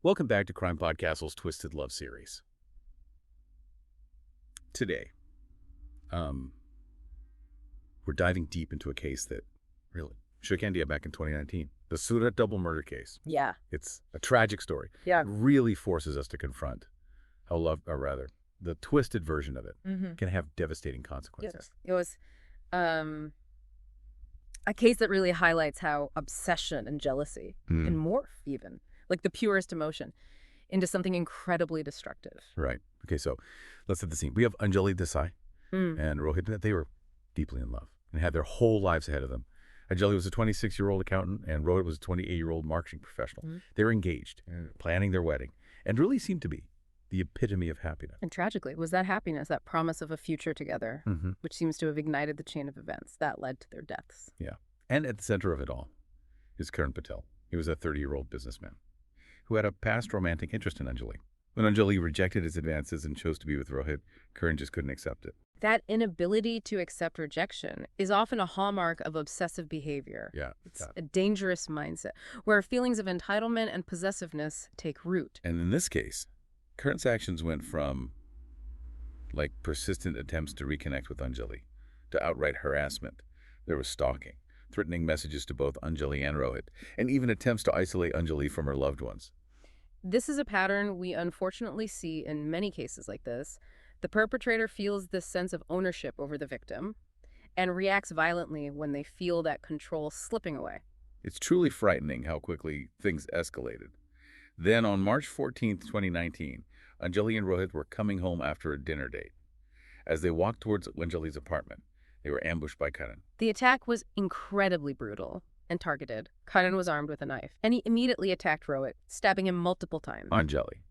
Welcome back to CrimePod Castle's Twisted Love series. Today, we're diving deep into a case that really shook India back in 2019. The Surat Double Murder Case. Yeah. It's a tragic story. Yeah. It really forces us to confront the twisted version of it can have devastating consequences. It was a case that really highlights how obsession and jealousy can morph even, like the purest emotion, into something incredibly destructive. Right. Okay, so let's set the scene. We have Anjali, Desai, and Rohit. They were deeply in love and had their whole lives ahead of them. Anjali was a 26-year-old accountant, and Rohit was a 28-year-old marketing professional. They were engaged, planning their wedding, and really seemed to be the epitome of happiness. And tragically, it was that happiness, that promise of a future together, which seems to have ignited the chain of events that led to their deaths. Yeah. And at the center of it all is Karan Patel. He was a 30-year-old businessman who had a past romantic interest in Anjali. When Anjali rejected his advances and chose to be with Rohit, Karan just couldn't accept it. That inability to accept rejection is often a hallmark of obsessive behavior. Yeah. It's a dangerous mindset where feelings of entitlement and possessiveness take root. And in this case, Karan's actions went from like persistent attempts to reconnect with Anjali to outright harassment. There was stalking, threatening messages to both Anjali and Rohit, and even attempts to isolate Anjali from her loved ones. This is a pattern we unfortunately see in many cases like this. The perpetrator feels this sense of ownership over the victim and reacts violently when they feel that control slipping away. It's truly frightening how quickly things escalated. Then on March 14th, 2019, Anjali and Rohit were coming home after a dinner date. As they walked towards Anjali's apartment, they were ambushed by Karan. The attack was incredibly brutal and targeted. Karan was armed with a knife, and he immediately attacked Rohit, stabbing him multiple times. Anjali,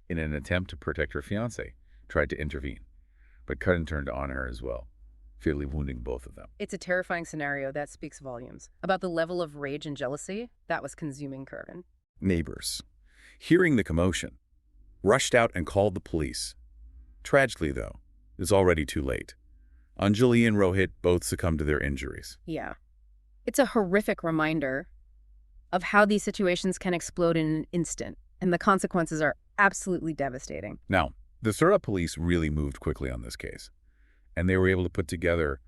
in an attempt to protect her fiancé, tried to intervene, but Karan turned on her as well, fatally wounding both of them. It's a terrifying scenario that speaks volumes about the level of rage and jealousy that was consuming Karan. Neighbors, hearing the commotion, rushed out and called the police. Tragically, though, it's already too late. Anjali and Rohit both succumbed to their injuries. Yeah. It's a horrific reminder of how these situations can explode in an instant, and the consequences are absolutely devastating. Now, the Surat police really moved quickly on this case, and they were able to put together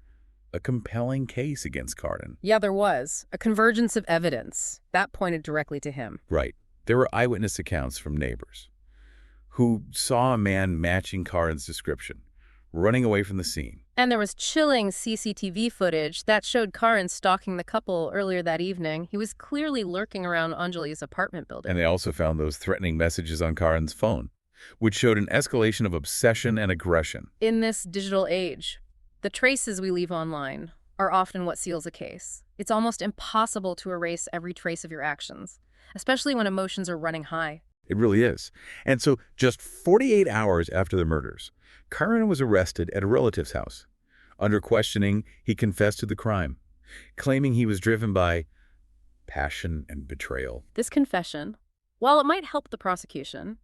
a compelling case against Karan. Yeah, there was a convergence of evidence that pointed directly to him. Right. There were eyewitness accounts from neighbors who saw a man matching Karan's description, running away from the scene. And there was chilling CCTV footage that showed Karan stalking the couple earlier that evening. He was clearly lurking around Anjali's apartment building. And they also found those threatening messages on Karan's phone, which showed an escalation of obsession and aggression. In this digital age, the traces we leave online are often what seals a case. It's almost impossible to erase every trace of your actions, especially when emotions are running high. It really is. And so just 48 hours after the murders, Karan was arrested at a relative's house. Under questioning, he confessed to the crime, claiming he was driven by passion and betrayal. This confession, while it might help the prosecution,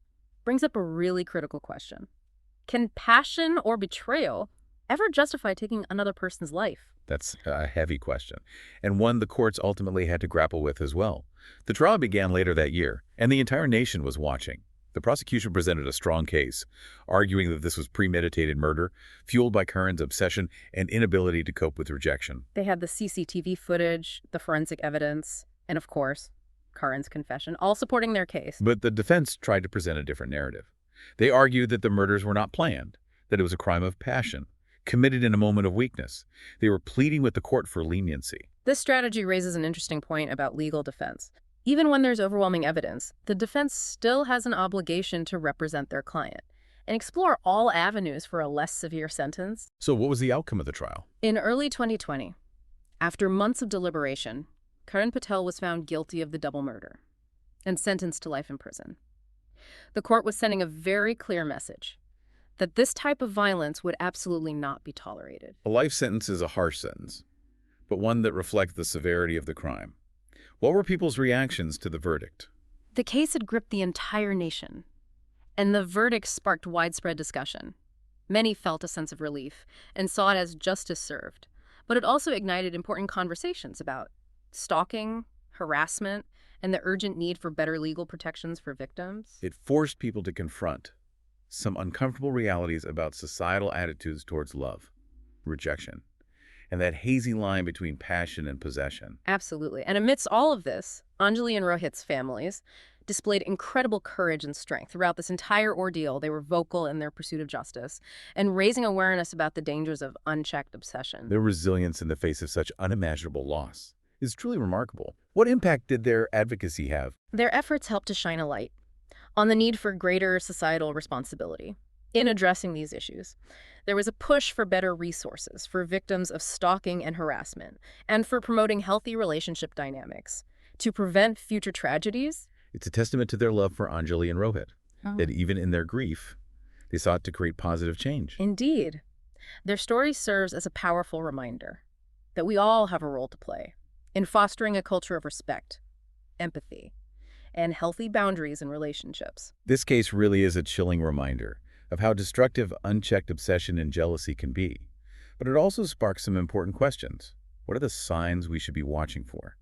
brings up a really critical question. Can passion or betrayal ever justify taking another person's life? That's a heavy question, and one the courts ultimately had to grapple with as well. The trial began later that year, and the entire nation was watching. The prosecution presented a strong case, arguing that this was premeditated murder, fueled by Karan's obsession and inability to cope with rejection. They had the CCTV footage, the forensic evidence, and of course, Karan's confession, all supporting their case. But the defense tried to present a different narrative. They argued that the murders were not planned, that it was a crime of passion, committed in a moment of weakness. They were pleading with the court for leniency. This strategy raises an interesting point about legal defense. Even when there's overwhelming evidence, the defense still has an obligation to represent their client and explore all avenues for a less severe sentence. So what was the outcome of the trial? In early 2020, after months of deliberation, Karan Patel was found guilty of the double murder and sentenced to life in prison. The court was sending a very clear message that this type of violence would absolutely not be tolerated. A life sentence is a harsh sentence, but one that reflects the severity of the crime. What were people's reactions to the verdict? The case had gripped the entire nation, and the verdict sparked widespread discussion. Many felt a sense of relief and saw it as justice served, but it also ignited important conversations about stalking, harassment, and the urgent need for better legal protections for victims. It forced people to confront some uncomfortable realities about societal attitudes towards love, rejection, and that hazy line between passion and possession. Absolutely. And amidst all of this, Anjali and Rohit's families displayed incredible courage and strength. Throughout this entire ordeal, they were vocal in their pursuit of justice and raising awareness about the dangers of unchecked obsession. Their resilience in the face of such unimaginable loss is truly remarkable. What impact did their advocacy have? Their efforts helped to shine a light on the need for greater societal responsibility in addressing these issues. There was a push for better resources for victims of stalking and harassment, and for promoting healthy relationship dynamics to prevent future tragedies. It's a testament to their love for Anjali and Rohit, that even in their grief, they sought to create positive change. Indeed. Their story serves as a powerful reminder that we all have a role to play in fostering a culture of respect, empathy, and healthy boundaries in relationships. This case really is a chilling reminder of how destructive unchecked obsession and jealousy can be. But it also sparks some important questions. What are the signs we should be watching for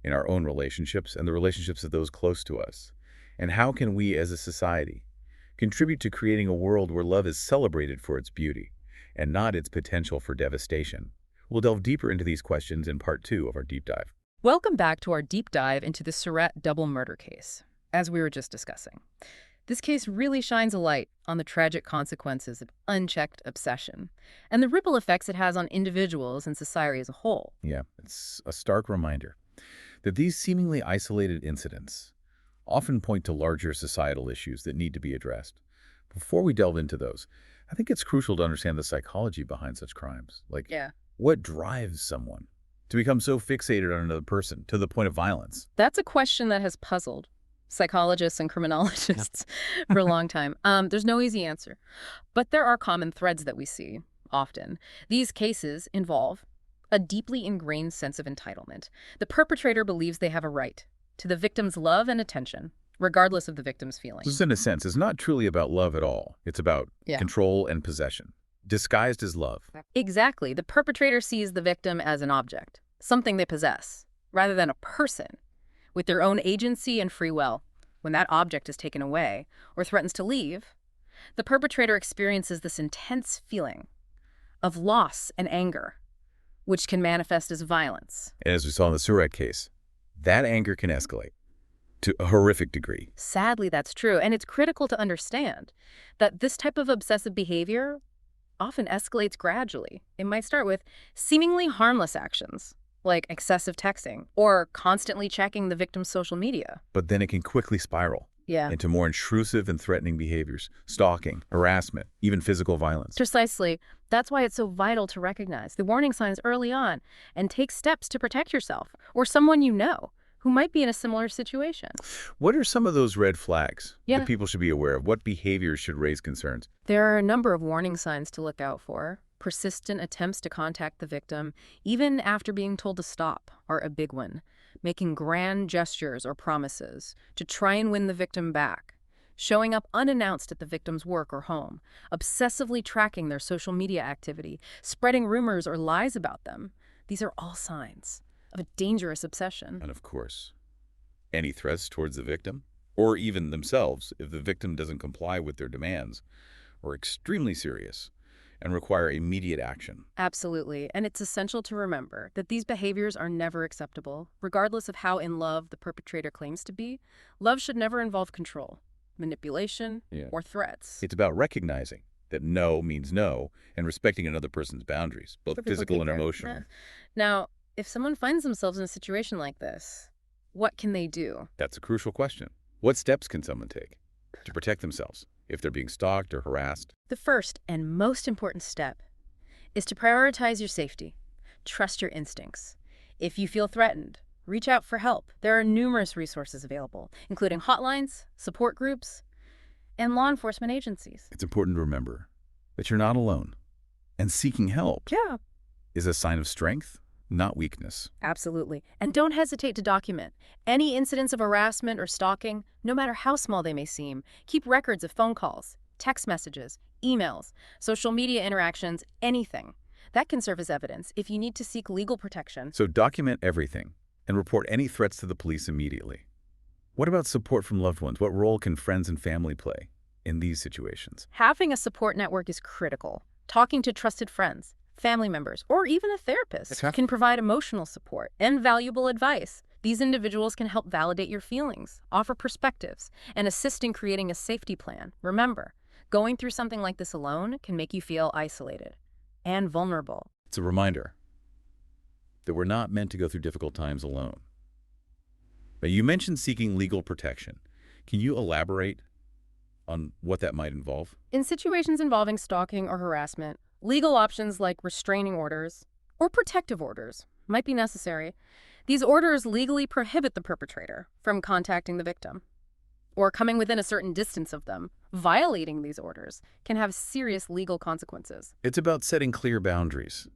in our own relationships and the relationships of those close to us? And how can we as a society contribute to creating a world where love is celebrated for its beauty and not its potential for devastation? We'll delve deeper into these questions in part 2 of our deep dive. Welcome back to our deep dive into the Surat Double Murder Case, as we were just discussing. This case really shines a light on the tragic consequences of unchecked obsession and the ripple effects it has on individuals and society as a whole. Yeah, it's a stark reminder that these seemingly isolated incidents often point to larger societal issues that need to be addressed. Before we delve into those, I think it's crucial to understand the psychology behind such crimes. What drives someone to become so fixated on another person to the point of violence? That's a question that has puzzled psychologists and criminologists for a long time. There's no easy answer, but there are common threads that we see often. These cases involve a deeply ingrained sense of entitlement. The perpetrator believes they have a right to the victim's love and attention, regardless of the victim's feelings. This, in a sense, is not truly about love at all. It's about control and possession, disguised as love. Exactly. The perpetrator sees the victim as an object, something they possess, rather than a person with their own agency and free will. When that object is taken away or threatens to leave, the perpetrator experiences this intense feeling of loss and anger, which can manifest as violence. And as we saw in the Surat case, that anger can escalate to a horrific degree. Sadly, that's true. And it's critical to understand that this type of obsessive behavior often escalates gradually. It might start with seemingly harmless actions, like excessive texting or constantly checking the victim's social media. But then it can quickly spiral into more intrusive and threatening behaviors, stalking, harassment, even physical violence. Precisely. That's why it's so vital to recognize the warning signs early on and take steps to protect yourself or someone you know who might be in a similar situation. What are some of those red flags that people should be aware of? What behaviors should raise concerns? There are a number of warning signs to look out for. Persistent attempts to contact the victim, even after being told to stop, are a big one. Making grand gestures or promises to try and win the victim back. Showing up unannounced at the victim's work or home. Obsessively tracking their social media activity. Spreading rumors or lies about them. These are all signs of a dangerous obsession. And of course, any threats towards the victim, or even themselves, if the victim doesn't comply with their demands, are extremely serious and require immediate action. Absolutely. And it's essential to remember that these behaviors are never acceptable. Regardless of how in love the perpetrator claims to be, love should never involve control, manipulation, or threats. It's about recognizing that no means no and respecting another person's boundaries, both physical and emotional. Now, if someone finds themselves in a situation like this, what can they do? That's a crucial question. What steps can someone take to protect themselves if they're being stalked or harassed? The first and most important step is to prioritize your safety. Trust your instincts. If you feel threatened, reach out for help. There are numerous resources available, including hotlines, support groups, and law enforcement agencies. It's important to remember that you're not alone, and seeking help is a sign of strength, not weakness. Absolutely. And don't hesitate to document any incidents of harassment or stalking, no matter how small they may seem. Keep records of phone calls, text messages, emails, social media interactions, anything. That can serve as evidence if you need to seek legal protection. So document everything and report any threats to the police immediately. What about support from loved ones? What role can friends and family play in these situations? Having a support network is critical. Talking to trusted friends, family members, or even a therapist can provide emotional support and valuable advice. These individuals can help validate your feelings, offer perspectives, and assist in creating a safety plan. Remember, going through something like this alone can make you feel isolated and vulnerable. It's a reminder that we're not meant to go through difficult times alone. But you mentioned seeking legal protection. Can you elaborate on what that might involve? In situations involving stalking or harassment, legal options like restraining orders or protective orders might be necessary. These orders legally prohibit the perpetrator from contacting the victim or coming within a certain distance of them. Violating these orders can have serious legal consequences. It's about setting clear boundaries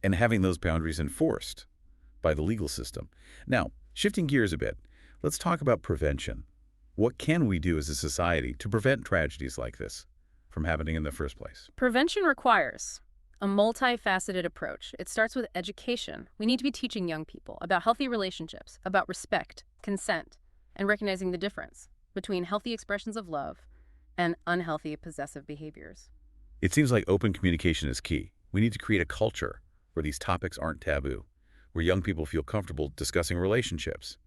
and having those boundaries enforced by the legal system. Now, shifting gears a bit, let's talk about prevention. What can we do as a society to prevent tragedies like this from happening in the first place? Prevention requires a multifaceted approach. It starts with education. We need to be teaching young people about healthy relationships, about respect, consent, and recognizing the difference between healthy expressions of love and unhealthy possessive behaviors. It seems like open communication is key. We need to create a culture where these topics aren't taboo, where young people feel comfortable discussing relationships,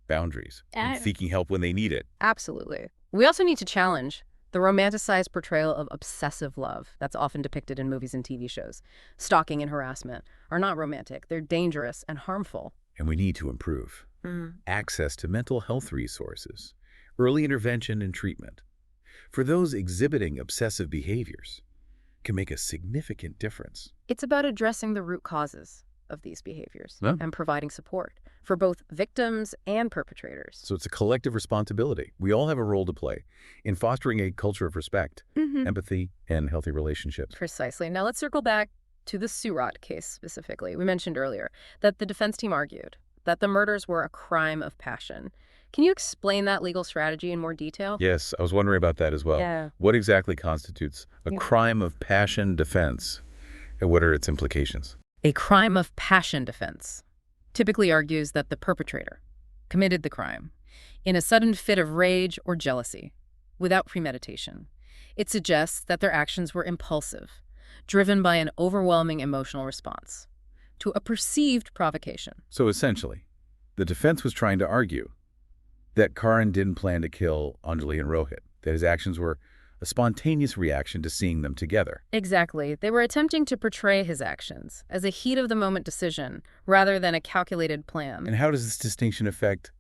boundaries, and seeking help when they need it. Absolutely. We also need to challenge the romanticized portrayal of obsessive love that's often depicted in movies and TV shows. Stalking and harassment are not romantic. They're dangerous and harmful. And we need to improve access to mental health resources, early intervention and treatment. For those exhibiting obsessive behaviors can make a significant difference. It's about addressing the root causes of these behaviors and providing support for both victims and perpetrators. So it's a collective responsibility. We all have a role to play in fostering a culture of respect, empathy, and healthy relationships. Precisely. Now let's circle back to the Surat case specifically. We mentioned earlier that the defense team argued that the murders were a crime of passion. Can you explain that legal strategy in more detail? Yes, I was wondering about that as well. Yeah. What exactly constitutes a crime of passion defense, and what are its implications? A crime of passion defense typically argues that the perpetrator committed the crime in a sudden fit of rage or jealousy without premeditation. It suggests that their actions were impulsive, driven by an overwhelming emotional response to a perceived provocation. So essentially, the defense was trying to argue that Karan didn't plan to kill Anjali and Rohit, that his actions were a spontaneous reaction to seeing them together. Exactly. They were attempting to portray his actions as a heat-of-the-moment decision rather than a calculated plan. And how does this distinction affect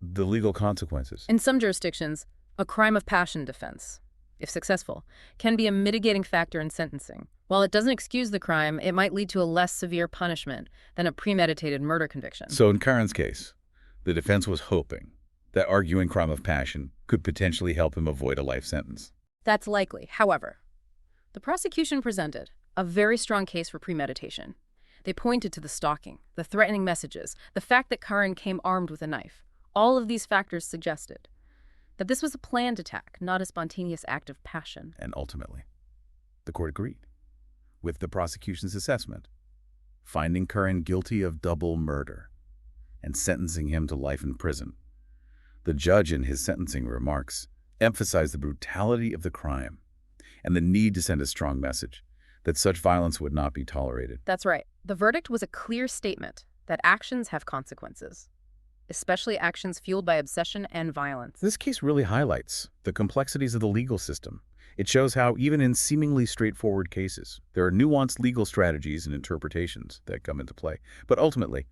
the legal consequences? In some jurisdictions, a crime of passion defense, if successful, can be a mitigating factor in sentencing. While it doesn't excuse the crime, it might lead to a less severe punishment than a premeditated murder conviction. So in Karan's case, the defense was hoping that arguing crime of passion could potentially help him avoid a life sentence. That's likely. However, the prosecution presented a very strong case for premeditation. They pointed to the stalking, the threatening messages, the fact that Karan came armed with a knife. All of these factors suggested that this was a planned attack, not a spontaneous act of passion. And ultimately, the court agreed with the prosecution's assessment, finding Karan guilty of double murder and sentencing him to life in prison. The judge, in his sentencing remarks, emphasized the brutality of the crime and the need to send a strong message that such violence would not be tolerated. That's right. The verdict was a clear statement that actions have consequences, especially actions fueled by obsession and violence. This case really highlights the complexities of the legal system. It shows how, even in seemingly straightforward cases, there are nuanced legal strategies and interpretations that come into play. But ultimately,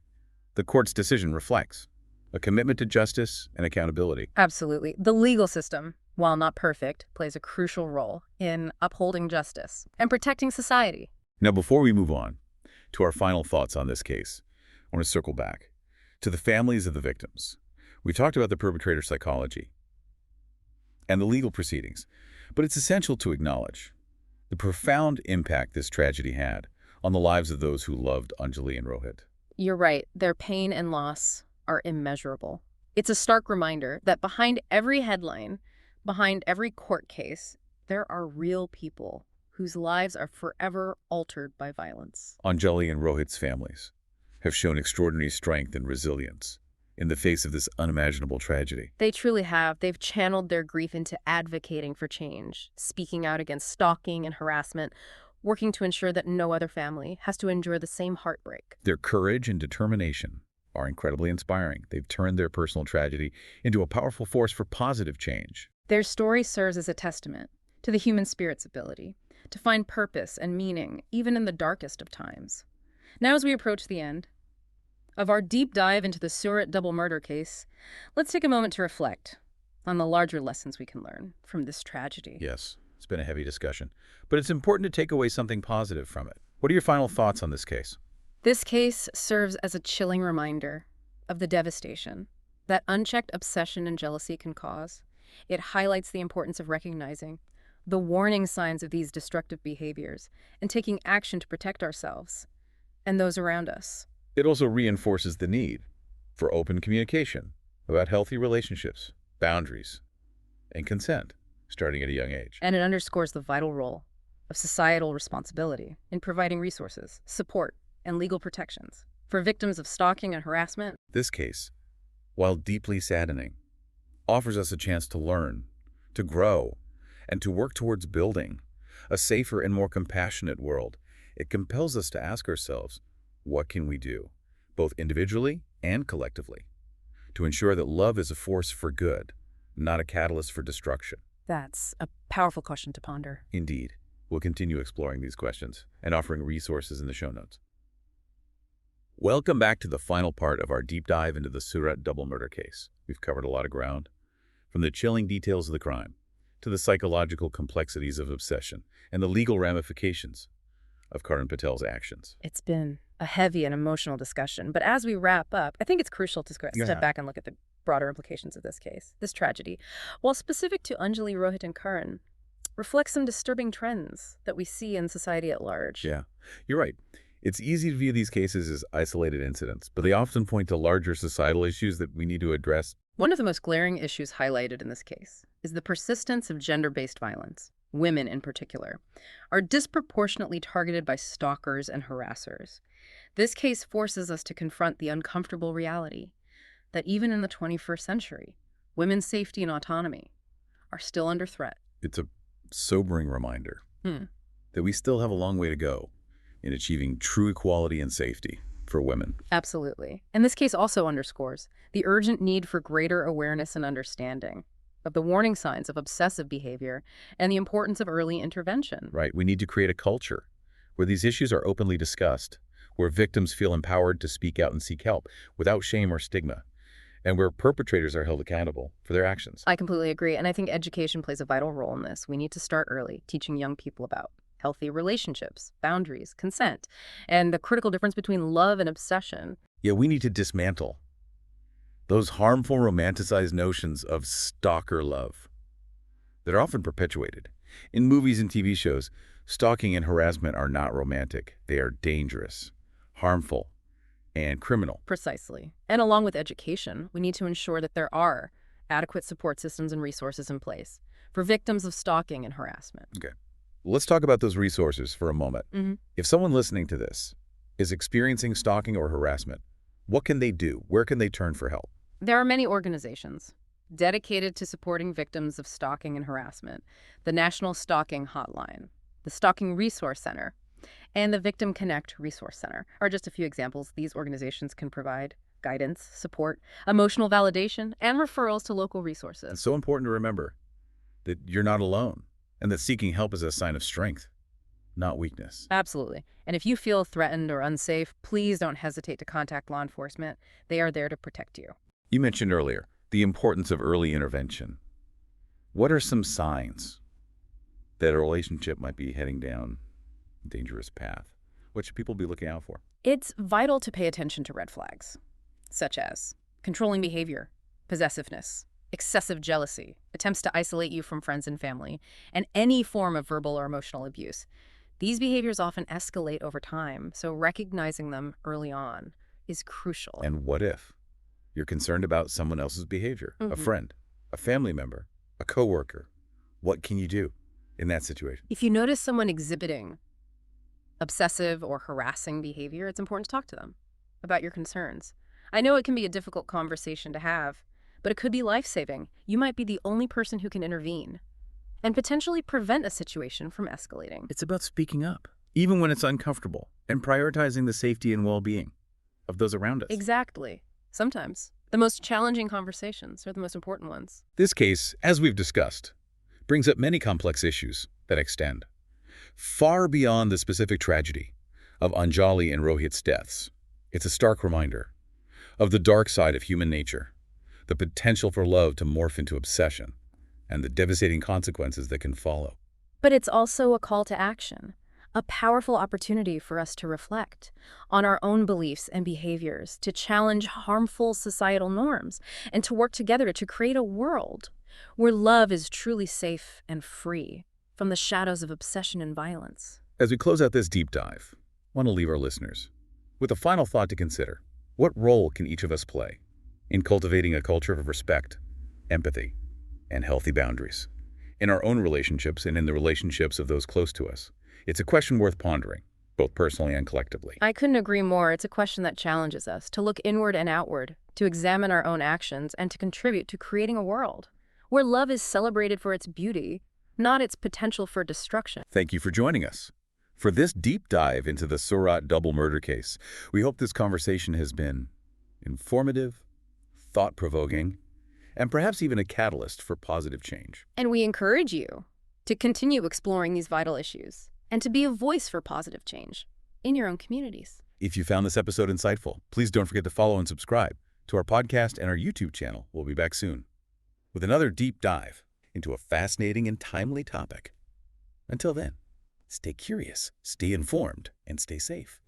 the court's decision reflects a commitment to justice and accountability. Absolutely. The legal system, while not perfect, plays a crucial role in upholding justice and protecting society. Now, before we move on to our final thoughts on this case, I want to circle back to the families of the victims. We talked about the perpetrator's psychology and the legal proceedings, but it's essential to acknowledge the profound impact this tragedy had on the lives of those who loved Anjali and Rohit. You're right. Their pain and loss are immeasurable. It's a stark reminder that behind every headline, behind every court case, there are real people whose lives are forever altered by violence. Anjali and Rohit's families have shown extraordinary strength and resilience in the face of this unimaginable tragedy. They truly have. They've channeled their grief into advocating for change, speaking out against stalking and harassment, working to ensure that no other family has to endure the same heartbreak. Their courage and determination are incredibly inspiring. They've turned their personal tragedy into a powerful force for positive change. Their story serves as a testament to the human spirit's ability to find purpose and meaning, even in the darkest of times. Now, as we approach the end of our deep dive into the Surat Double Murder Case, let's take a moment to reflect on the larger lessons we can learn from this tragedy. Yes, it's been a heavy discussion, but it's important to take away something positive from it. What are your final thoughts on this case? This case serves as a chilling reminder of the devastation that unchecked obsession and jealousy can cause. It highlights the importance of recognizing the warning signs of these destructive behaviors and taking action to protect ourselves and those around us. It also reinforces the need for open communication about healthy relationships, boundaries, and consent, starting at a young age. And it underscores the vital role of societal responsibility in providing resources, support, and legal protections for victims of stalking and harassment. This case, while deeply saddening, offers us a chance to learn, to grow, and to work towards building a safer and more compassionate world. It compels us to ask ourselves, what can we do, both individually and collectively, to ensure that love is a force for good, not a catalyst for destruction? That's a powerful question to ponder. Indeed. We'll continue exploring these questions and offering resources in the show notes. Welcome back to the final part of our deep dive into the Surat Double Murder Case. We've covered a lot of ground, from the chilling details of the crime to the psychological complexities of obsession and the legal ramifications of Karan Patel's actions. It's been a heavy and emotional discussion, but as we wrap up, I think it's crucial to step back and look at the broader implications of this case. This tragedy, while specific to Anjali, Rohit, and Karan, reflects some disturbing trends that we see in society at large. Yeah, you're right. It's easy to view these cases as isolated incidents, but they often point to larger societal issues that we need to address. One of the most glaring issues highlighted in this case is the persistence of gender-based violence. Women, in particular, are disproportionately targeted by stalkers and harassers. This case forces us to confront the uncomfortable reality that even in the 21st century, women's safety and autonomy are still under threat. It's a sobering reminder that we still have a long way to go in achieving true equality and safety for women. Absolutely. And this case also underscores the urgent need for greater awareness and understanding of the warning signs of obsessive behavior and the importance of early intervention. Right. We need to create a culture where these issues are openly discussed, where victims feel empowered to speak out and seek help without shame or stigma, and where perpetrators are held accountable for their actions. I completely agree, and I think education plays a vital role in this. We need to start early, teaching young people about healthy relationships, boundaries, consent, and the critical difference between love and obsession. Yeah, we need to dismantle those harmful romanticized notions of stalker love that are often perpetuated. In movies and TV shows, stalking and harassment are not romantic. They are dangerous, harmful, and criminal. Precisely. And along with education, we need to ensure that there are adequate support systems and resources in place for victims of stalking and harassment. Okay. Let's talk about those resources for a moment. If someone listening to this is experiencing stalking or harassment, what can they do? Where can they turn for help? There are many organizations dedicated to supporting victims of stalking and harassment. The National Stalking Hotline, the Stalking Resource Center, and the Victim Connect Resource Center are just a few examples. These organizations can provide guidance, support, emotional validation, and referrals to local resources. It's so important to remember that you're not alone and that seeking help is a sign of strength, not weakness. Absolutely. And if you feel threatened or unsafe, please don't hesitate to contact law enforcement. They are there to protect you. You mentioned earlier the importance of early intervention. What are some signs that a relationship might be heading down a dangerous path? What should people be looking out for? It's vital to pay attention to red flags, such as controlling behavior, possessiveness, excessive jealousy, attempts to isolate you from friends and family, and any form of verbal or emotional abuse. These behaviors often escalate over time, so recognizing them early on is crucial. And what if you're concerned about someone else's behavior, a friend, a family member, a coworker? What can you do in that situation? If you notice someone exhibiting obsessive or harassing behavior, it's important to talk to them about your concerns. I know it can be a difficult conversation to have, but it could be life-saving. You might be the only person who can intervene and potentially prevent a situation from escalating. It's about speaking up, even when it's uncomfortable, and prioritizing the safety and well-being of those around us. Exactly. Sometimes the most challenging conversations are the most important ones. This case, as we've discussed, brings up many complex issues that extend far beyond the specific tragedy of Anjali and Rohit's deaths. It's a stark reminder of the dark side of human nature, the potential for love to morph into obsession, and the devastating consequences that can follow. But it's also a call to action, a powerful opportunity for us to reflect on our own beliefs and behaviors, to challenge harmful societal norms, and to work together to create a world where love is truly safe and free from the shadows of obsession and violence. As we close out this deep dive, I want to leave our listeners with a final thought to consider. What role can each of us play in cultivating a culture of respect, empathy, and healthy boundaries in our own relationships and in the relationships of those close to us? It's a question worth pondering, both personally and collectively. I couldn't agree more. It's a question that challenges us to look inward and outward, to examine our own actions, and to contribute to creating a world where love is celebrated for its beauty, not its potential for destruction. Thank you for joining us for this deep dive into the Surat Double Murder Case. We hope this conversation has been informative, thought-provoking, and perhaps even a catalyst for positive change. And we encourage you to continue exploring these vital issues and to be a voice for positive change in your own communities. If you found this episode insightful, please don't forget to follow and subscribe to our podcast and our YouTube channel. We'll be back soon with another deep dive into a fascinating and timely topic. Until then, stay curious, stay informed, and stay safe.